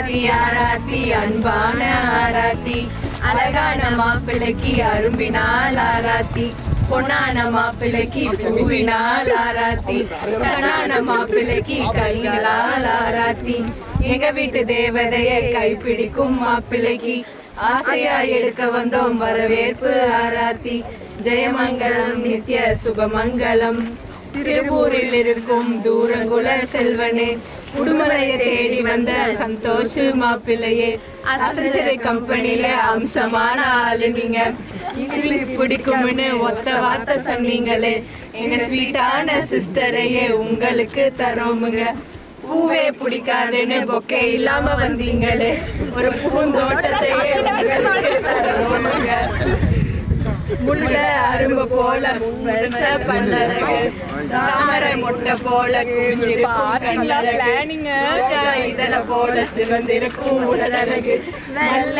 ஆராத்தி ஆராத்தி அன்பான ஆராத்தி, அழகான மாப்பிள்ளைக்கு அரும்பினால் ஆராத்தி, பொன்னான மாப்பிள்ளைக்கு பூவினால் ஆராத்தி, கண்ணான மாப்பிள்ளைக்கு கனிகளால் ஆராத்தி, எங்க வீட்டு தேவதைய கைப்பிடிக்கும் மாப்பிள்ளைக்கு ஆசையா எடுக்க வந்தோம் வரவேற்பு ஆராத்தி, ஜெயமங்கலம் நித்ய சுபமங்கலம். திருப்பூரில் இருக்கும் தூரங்குல செல்வனே, உடுமலையை தேடி வந்த சந்தோஷ் மாப்பிள்ளையே, அசஞ்சரை கம்பெனில அம்சமான ஆளு நீங்க, ஸ்வீட் பிடிக்கும்னு ஒத்த வார்த்தை சொன்னீங்களே, எங்க ஸ்வீட்டான சிஸ்டரையே உங்களுக்கு தரோமுங்க. பூவே பிடிக்காதுன்னு பொக்கே இல்லாம வந்தீங்களே, ஒரு பூந்தோட்டத்தையே உங்களுக்கு தரோமுங்க. முள்ள அரும்பு போல பல்லழகு, தாமரை முட்டை போல இதழ போல சிவந்திருக்கும் உடலழகு, நல்ல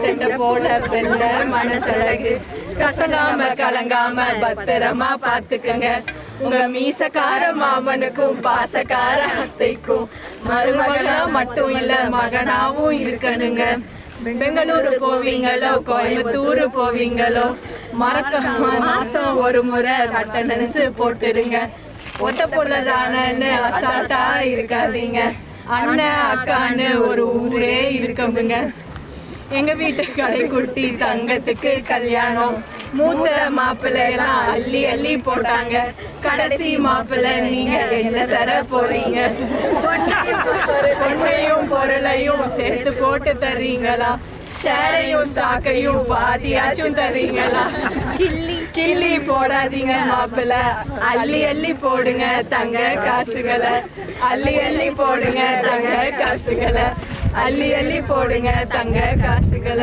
சண்டை போல வெள்ள மனசழகு, கசங்காம கலங்காம பத்திரமா பாத்துக்கங்க. உங்க மீசக்கார மாமனுக்கும் பாசக்கார அத்தைக்கும் மருமகனா மட்டும் இல்ல மகனாவும் இருக்கணுங்க. பெங்களூரு போவீங்களோ கோயம்புத்தூர் போவீங்களோ, மாசம் ஒரு முறை அட்டண்டன்ஸ் போட்டுடுங்க. ஒத்த பொண்ணதானு அசால்ட்டா இருக்காதீங்க. அண்ணன் அக்கான்னு ஒரு ஊரே இருக்கமுங்க. எங்க வீட்டு கடைக்குட்டி தங்கத்துக்கு கல்யாணம், மூத்த மாப்பிள்ளை எல்லாம் அள்ளி அள்ளி போட்டாங்க. கடைசி மாப்பிள்ளை நீங்க என்ன தர போறீங்க? பொண்ணையும் பொருளையும் சேர்த்து போட்டு தர்றீங்களா? ஷேரையும் ஸ்டாக்கையும் பாதியாச்சும் தர்றீங்களா? கிள்ளி போடாதீங்க மாப்பிள்ளை, அள்ளி அள்ளி போடுங்க தங்க காசுகளை, அள்ளி அள்ளி போடுங்க தங்க காசுகளை, அள்ளி அள்ளி போடுங்க தங்க காசுகளை.